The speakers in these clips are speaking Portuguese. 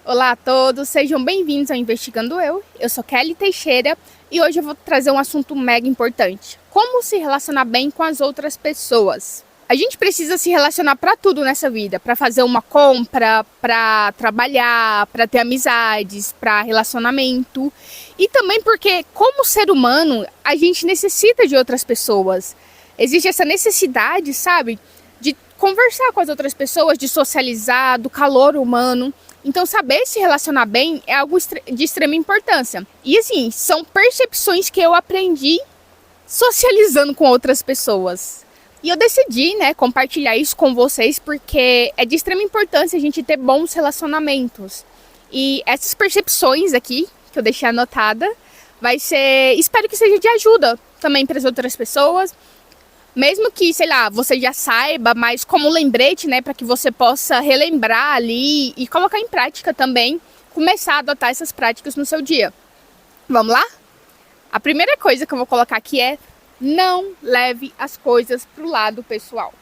Olá a todos, sejam bem-vindos ao Investigando Eu. Eu sou Kelly Teixeira e hoje eu vou trazer um assunto mega importante: como se relacionar bem com as outras pessoas. A gente precisa se relacionar para tudo nessa vida, para fazer uma compra, para trabalhar, para ter amizades, para relacionamento. E também porque, como ser humano, a gente necessita de outras pessoas. Existe essa necessidade, sabe, de conversar com as outras pessoas, de socializar, do calor humano. Então, saber se relacionar bem é algo de extrema importância. E assim, são percepções que eu aprendi socializando com outras pessoas. E eu decidi, compartilhar isso com vocês porque é de extrema importância a gente ter bons relacionamentos. E essas percepções aqui, que eu deixei anotada, espero que seja de ajuda também para as outras pessoas. Mesmo que, sei lá, você já saiba, mas como lembrete, para que você possa relembrar ali e colocar em prática também, começar a adotar essas práticas no seu dia. Vamos lá? A primeira coisa que eu vou colocar aqui é: não leve as coisas pro lado pessoal.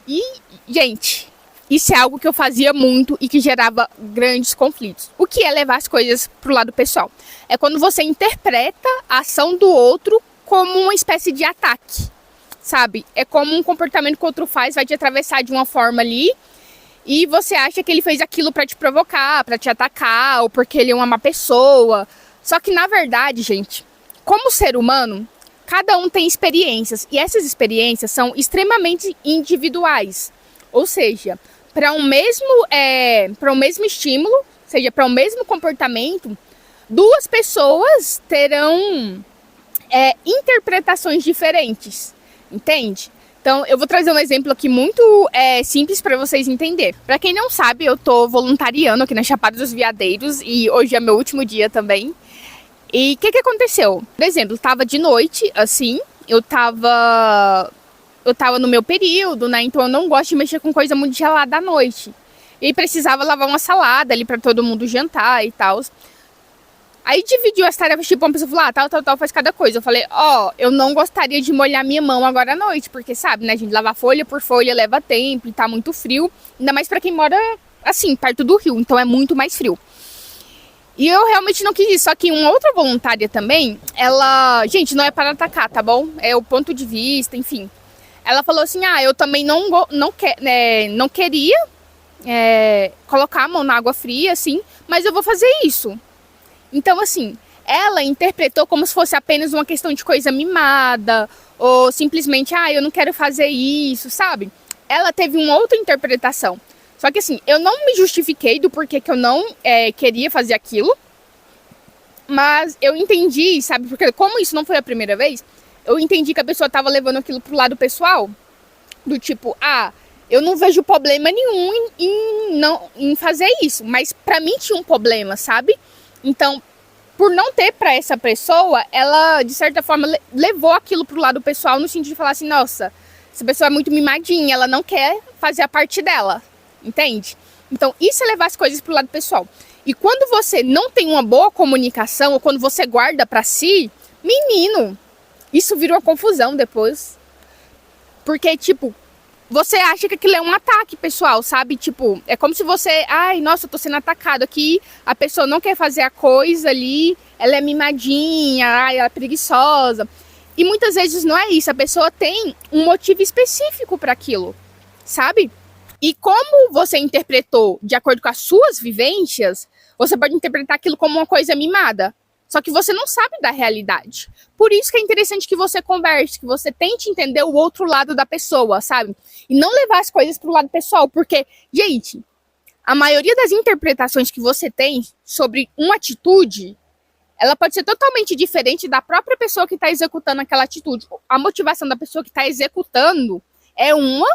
E, gente, isso é algo que eu fazia muito e que gerava grandes conflitos. O que é levar as coisas pro lado pessoal? É quando você interpreta a ação do outro como uma espécie de ataque. Sabe? É como um comportamento que o outro faz, vai te atravessar de uma forma ali e você acha que ele fez aquilo para te provocar, para te atacar, ou porque ele é uma má pessoa. Só que na verdade, gente, como ser humano, cada um tem experiências e essas experiências são extremamente individuais. Ou seja, para um mesmo estímulo, seja para um mesmo comportamento, duas pessoas terão interpretações diferentes. Entende? Então, eu vou trazer um exemplo aqui muito simples para vocês entenderem. Para quem não sabe, eu tô voluntariando aqui na Chapada dos Veadeiros e hoje é meu último dia também. E o que aconteceu? Por exemplo, tava de noite, assim, eu tava no meu período, então eu não gosto de mexer com coisa muito gelada à noite. E precisava lavar uma salada ali para todo mundo jantar e tal. Aí dividiu as tarefas, tipo, uma pessoa falou, tal, faz cada coisa. Eu falei, eu não gostaria de molhar minha mão agora à noite, porque sabe, né, gente, lavar folha por folha leva tempo e tá muito frio. Ainda mais pra quem mora, assim, perto do rio, então é muito mais frio. E eu realmente não quis isso, só que uma outra voluntária também, ela, gente, não é para atacar, tá bom? É o ponto de vista, enfim. Ela falou assim, eu também não queria colocar a mão na água fria, assim, mas eu vou fazer isso. Então, assim, ela interpretou como se fosse apenas uma questão de coisa mimada, ou simplesmente, eu não quero fazer isso, sabe? Ela teve uma outra interpretação. Só que, assim, eu não me justifiquei do porquê que eu não queria fazer aquilo, mas eu entendi, sabe? Porque como isso não foi a primeira vez, eu entendi que a pessoa estava levando aquilo pro lado pessoal, do tipo, eu não vejo problema nenhum em fazer isso, mas pra mim tinha um problema, sabe? Então, por não ter para essa pessoa, ela, de certa forma, levou aquilo pro lado pessoal, no sentido de falar assim, nossa, essa pessoa é muito mimadinha, ela não quer fazer a parte dela, entende? Então, isso é levar as coisas pro lado pessoal. E quando você não tem uma boa comunicação, ou quando você guarda para si, menino, isso vira uma confusão depois. Porque, tipo, você acha que aquilo é um ataque pessoal, sabe? Tipo, é como se você, nossa, eu tô sendo atacado aqui, a pessoa não quer fazer a coisa ali, ela é mimadinha, ela é preguiçosa. E muitas vezes não é isso, a pessoa tem um motivo específico para aquilo, sabe? E como você interpretou de acordo com as suas vivências, você pode interpretar aquilo como uma coisa mimada. Só que você não sabe da realidade. Por isso que é interessante que você converse, que você tente entender o outro lado da pessoa, sabe? E não levar as coisas pro lado pessoal, porque, gente, a maioria das interpretações que você tem sobre uma atitude, ela pode ser totalmente diferente da própria pessoa que está executando aquela atitude. A motivação da pessoa que está executando é uma,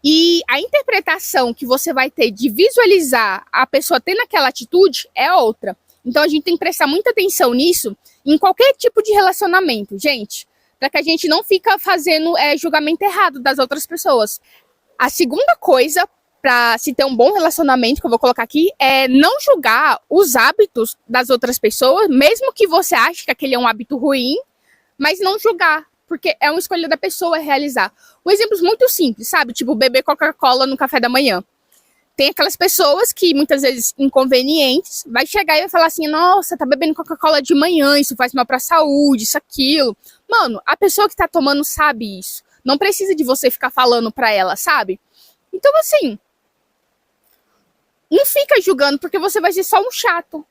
e a interpretação que você vai ter de visualizar a pessoa tendo aquela atitude é outra. Então a gente tem que prestar muita atenção nisso em qualquer tipo de relacionamento, gente, para que a gente não fica fazendo julgamento errado das outras pessoas. A segunda coisa para se ter um bom relacionamento, que eu vou colocar aqui, é não julgar os hábitos das outras pessoas, mesmo que você ache que aquele é um hábito ruim, mas não julgar, porque é uma escolha da pessoa realizar. Um exemplo muito simples, sabe? Tipo, beber Coca-Cola no café da manhã. tem aquelas pessoas que, muitas vezes, inconvenientes, vai chegar e vai falar assim, nossa, tá bebendo Coca-Cola de manhã, isso faz mal pra saúde, isso, aquilo. Mano, a pessoa que tá tomando sabe isso. Não precisa de você ficar falando pra ela, sabe? Então, assim, não fica julgando, porque você vai ser só um chato.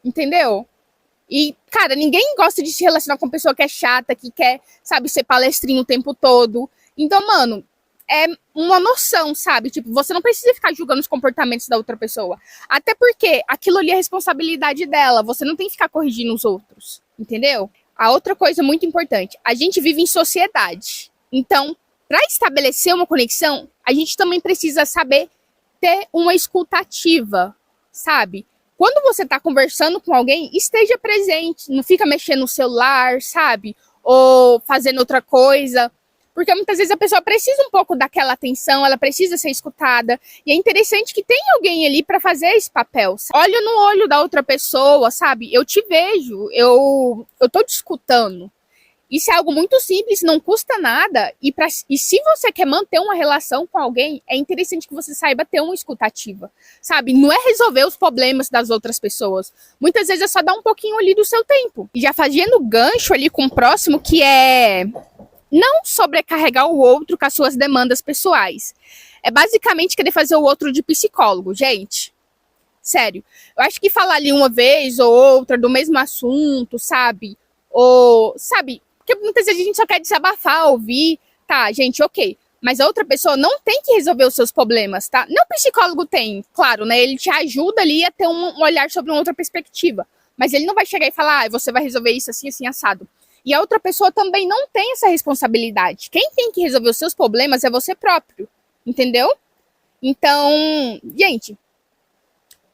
Entendeu? E, cara, ninguém gosta de se relacionar com uma pessoa que é chata, que quer, sabe, ser palestrinho o tempo todo. Então, mano, é uma noção, sabe? Tipo, você não precisa ficar julgando os comportamentos da outra pessoa. Até porque aquilo ali é responsabilidade dela. Você não tem que ficar corrigindo os outros. Entendeu? A outra coisa muito importante, a gente vive em sociedade. Então, para estabelecer uma conexão, a gente também precisa saber ter uma escutativa, sabe? Quando você tá conversando com alguém, esteja presente, não fica mexendo no celular, sabe? Ou fazendo outra coisa. Porque muitas vezes a pessoa precisa um pouco daquela atenção, ela precisa ser escutada. E é interessante que tem alguém ali para fazer esse papel. Olha no olho da outra pessoa, sabe? Eu te vejo, eu tô te escutando. Isso é algo muito simples, não custa nada. E se você quer manter uma relação com alguém, é interessante que você saiba ter uma escutativa, sabe? Não é resolver os problemas das outras pessoas. Muitas vezes é só dar um pouquinho ali do seu tempo. E já fazendo gancho ali com o próximo, que é não sobrecarregar o outro com as suas demandas pessoais. É basicamente querer fazer o outro de psicólogo, gente. Sério. Eu acho que falar ali uma vez ou outra do mesmo assunto, sabe? Ou, sabe... Porque muitas vezes a gente só quer desabafar, ouvir, tá, gente, ok. Mas a outra pessoa não tem que resolver os seus problemas, tá? Não o psicólogo tem, claro, né? Ele te ajuda ali a ter um olhar sobre uma outra perspectiva. Mas ele não vai chegar e falar, ah, você vai resolver isso assim, assim, assado. E a outra pessoa também não tem essa responsabilidade. Quem tem que resolver os seus problemas é você próprio, entendeu? Então, gente,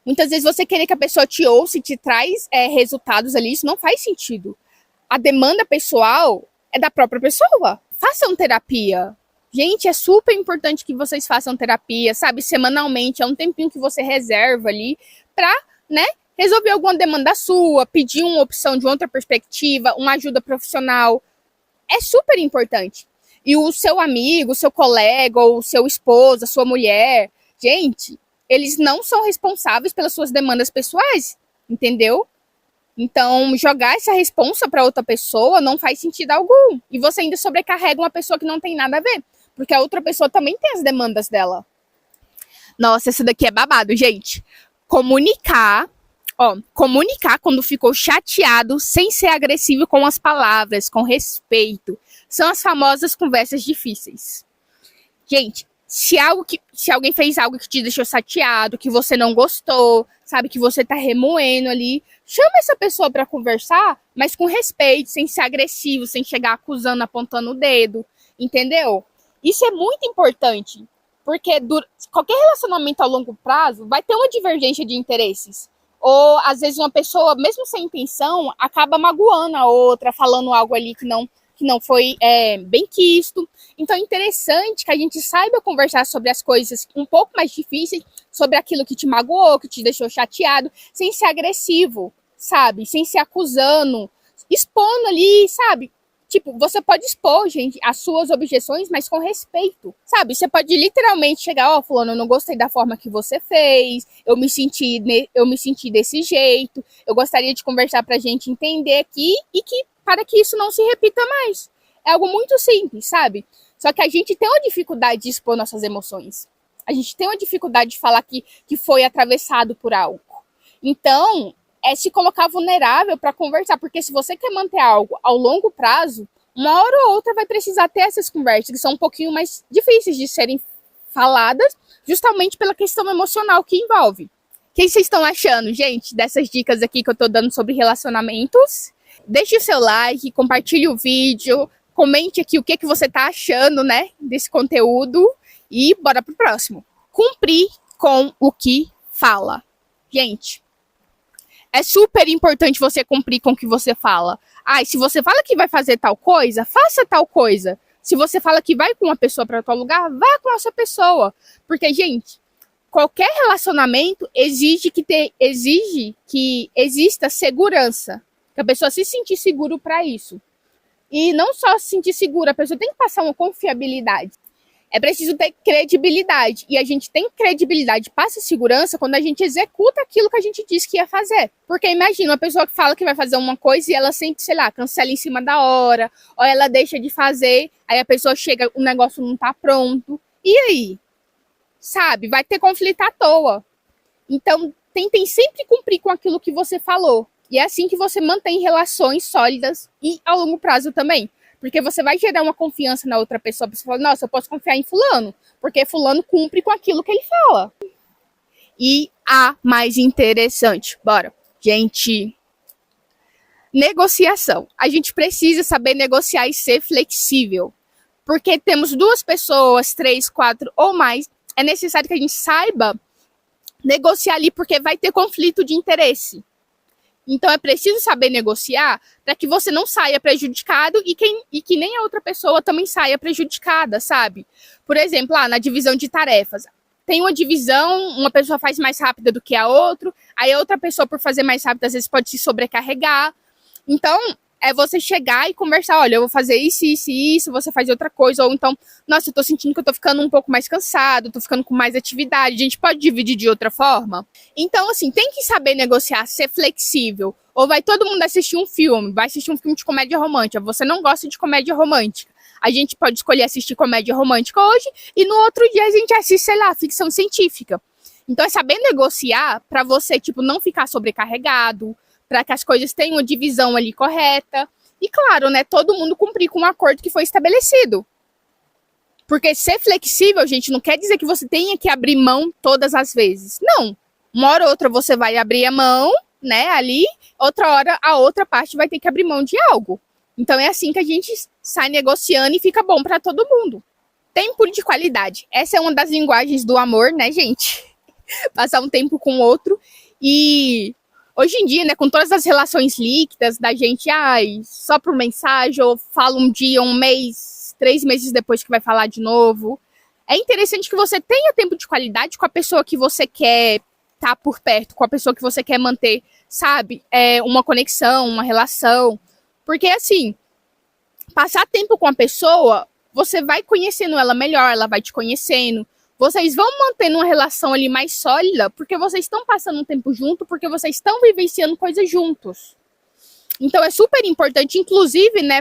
muitas vezes você querer que a pessoa te ouça e te traz resultados ali, isso não faz sentido. A demanda pessoal é da própria pessoa. Façam terapia. Gente, é super importante que vocês façam terapia, sabe? Semanalmente, é um tempinho que você reserva ali pra, né, resolver alguma demanda sua, pedir uma opção de outra perspectiva, uma ajuda profissional. É super importante. E o seu amigo, o seu colega, ou o seu esposo, a sua mulher, gente, eles não são responsáveis pelas suas demandas pessoais, entendeu? Então, jogar essa responsa para outra pessoa não faz sentido algum. E você ainda sobrecarrega uma pessoa que não tem nada a ver. Porque a outra pessoa também tem as demandas dela. Nossa, essa daqui é babado, gente. Comunicar quando ficou chateado, sem ser agressivo com as palavras, com respeito. São as famosas conversas difíceis. Gente, se alguém fez algo que te deixou chateado, que você não gostou, sabe, que você tá remoendo ali, chama essa pessoa para conversar, mas com respeito, sem ser agressivo, sem chegar acusando, apontando o dedo, entendeu? Isso é muito importante, porque qualquer relacionamento a longo prazo vai ter uma divergência de interesses. Ou, às vezes, uma pessoa, mesmo sem intenção, acaba magoando a outra, falando algo ali que não foi bem quisto. Então é interessante que a gente saiba conversar sobre as coisas um pouco mais difíceis, sobre aquilo que te magoou, que te deixou chateado, sem ser agressivo, sabe? Sem se acusando, expondo ali, sabe? Tipo, você pode expor, gente, as suas objeções, mas com respeito, sabe? Você pode literalmente chegar, ó, fulano, eu não gostei da forma que você fez, eu me senti desse jeito, eu gostaria de conversar pra gente entender aqui e para que isso não se repita mais. É algo muito simples, sabe? Só que a gente tem uma dificuldade de expor nossas emoções. A gente tem uma dificuldade de falar que foi atravessado por algo. Então, é se colocar vulnerável para conversar, porque se você quer manter algo ao longo prazo, uma hora ou outra vai precisar ter essas conversas, que são um pouquinho mais difíceis de serem faladas, justamente pela questão emocional que envolve. O que vocês estão achando, gente, dessas dicas aqui que eu tô dando sobre relacionamentos? Deixe o seu like, compartilhe o vídeo, comente aqui o que você tá achando, né, desse conteúdo e bora pro próximo. Cumprir com o que fala. Gente, é super importante você cumprir com o que você fala. Ah, e se você fala que vai fazer tal coisa, faça tal coisa. Se você fala que vai com uma pessoa para tal lugar, vá com essa pessoa. Porque, gente, qualquer relacionamento exige que exista segurança. Que a pessoa se sentir seguro para isso. E não só se sentir segura, a pessoa tem que passar uma confiabilidade. É preciso ter credibilidade. E a gente tem credibilidade, passa segurança quando a gente executa aquilo que a gente disse que ia fazer. Porque imagina uma pessoa que fala que vai fazer uma coisa e ela sempre, sei lá, cancela em cima da hora, ou ela deixa de fazer, aí a pessoa chega, o negócio não tá pronto. E aí? Sabe? Vai ter conflito à toa. Então, tentem sempre cumprir com aquilo que você falou. E é assim que você mantém relações sólidas e a longo prazo também. Porque você vai gerar uma confiança na outra pessoa. Você fala, nossa, eu posso confiar em fulano, porque fulano cumpre com aquilo que ele fala. E a mais interessante, bora. Gente, negociação. A gente precisa saber negociar e ser flexível. Porque temos 2 pessoas, 3, 4 ou mais. É necessário que a gente saiba negociar ali, porque vai ter conflito de interesse. Então é preciso saber negociar para que você não saia prejudicado e que nem a outra pessoa também saia prejudicada, sabe? Por exemplo, na divisão de tarefas. Tem uma divisão, uma pessoa faz mais rápida do que a outra, aí a outra pessoa, por fazer mais rápido, às vezes pode se sobrecarregar. Então, é você chegar e conversar, olha, eu vou fazer isso, isso e isso, você faz outra coisa, ou então, nossa, eu tô sentindo que eu tô ficando um pouco mais cansado, tô ficando com mais atividade, a gente pode dividir de outra forma? Então, assim, tem que saber negociar, ser flexível, ou vai todo mundo assistir um filme, vai assistir um filme de comédia romântica, você não gosta de comédia romântica, a gente pode escolher assistir comédia romântica hoje, e no outro dia a gente assiste, sei lá, ficção científica. Então, é saber negociar pra você, tipo, não ficar sobrecarregado, para que as coisas tenham uma divisão ali correta. E claro, né, todo mundo cumprir com o acordo que foi estabelecido. Porque ser flexível, gente, não quer dizer que você tenha que abrir mão todas as vezes. Não. Uma hora ou outra você vai abrir a mão, né, ali, outra hora a outra parte vai ter que abrir mão de algo. Então é assim que a gente sai negociando e fica bom para todo mundo. Tempo de qualidade. Essa é uma das linguagens do amor, né, gente? Passar um tempo com o outro. E hoje em dia, né, com todas as relações líquidas da gente, só por mensagem, ou fala um dia, um mês, 3 meses depois que vai falar de novo. É interessante que você tenha tempo de qualidade com a pessoa que você quer estar por perto, com a pessoa que você quer manter, sabe, uma conexão, uma relação. Porque, assim, passar tempo com a pessoa, você vai conhecendo ela melhor, ela vai te conhecendo. Vocês vão mantendo uma relação ali mais sólida, porque vocês estão passando um tempo junto, porque vocês estão vivenciando coisas juntos. Então é super importante, inclusive, né,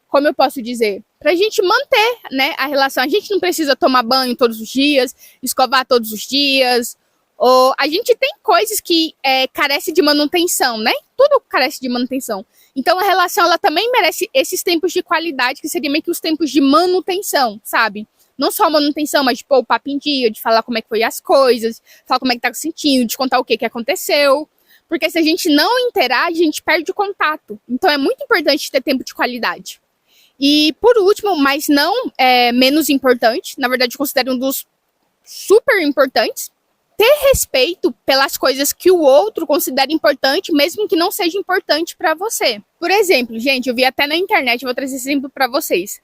como eu posso dizer, pra gente manter, né, a relação. A gente não precisa tomar banho todos os dias, escovar todos os dias, ou a gente tem coisas que carece de manutenção, né? Tudo carece de manutenção. Então a relação, ela também merece esses tempos de qualidade, que seriam meio que os tempos de manutenção, sabe? Não só manutenção, mas de pôr o papo em dia, de falar como é que foi as coisas, falar como é que tá sentindo, de contar o que aconteceu. Porque se a gente não interage, a gente perde o contato. Então é muito importante ter tempo de qualidade. E por último, mas não menos importante, na verdade eu considero um dos super importantes, ter respeito pelas coisas que o outro considera importante, mesmo que não seja importante para você. Por exemplo, gente, eu vi até na internet, vou trazer esse exemplo para vocês.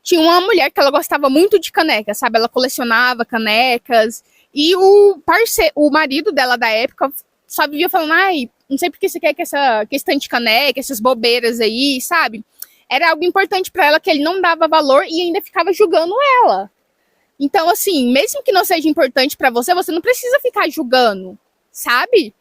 Tinha uma mulher que ela gostava muito de caneca, sabe? Ela colecionava canecas. E o marido dela da época só vivia falando, não sei por que você quer que essa questão de caneca, essas bobeiras aí, sabe? Era algo importante para ela que ele não dava valor e ainda ficava julgando ela. Então, assim, mesmo que não seja importante para você, você não precisa ficar julgando, sabe?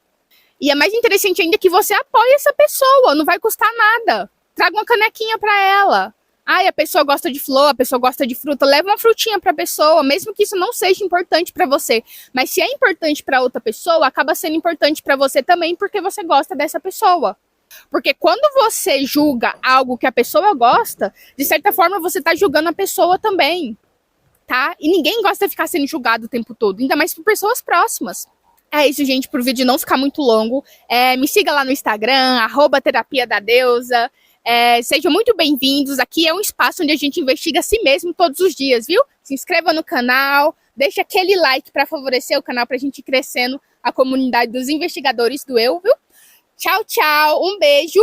E é mais interessante ainda que você apoie essa pessoa, não vai custar nada. Traga uma canequinha para ela. A pessoa gosta de flor, a pessoa gosta de fruta, leva uma frutinha pra pessoa, mesmo que isso não seja importante pra você. Mas se é importante pra outra pessoa, acaba sendo importante pra você também, porque você gosta dessa pessoa. Porque quando você julga algo que a pessoa gosta, de certa forma você tá julgando a pessoa também, tá? E ninguém gosta de ficar sendo julgado o tempo todo, ainda mais por pessoas próximas. É isso, gente, pro vídeo não ficar muito longo. Me siga lá no Instagram, @terapia-da-deusa. Sejam muito bem-vindos. Aqui é um espaço onde a gente investiga a si mesmo todos os dias, viu? Se inscreva no canal, deixa aquele like para favorecer o canal, para a gente ir crescendo a comunidade dos investigadores do Eu, viu? Tchau, tchau. Um beijo.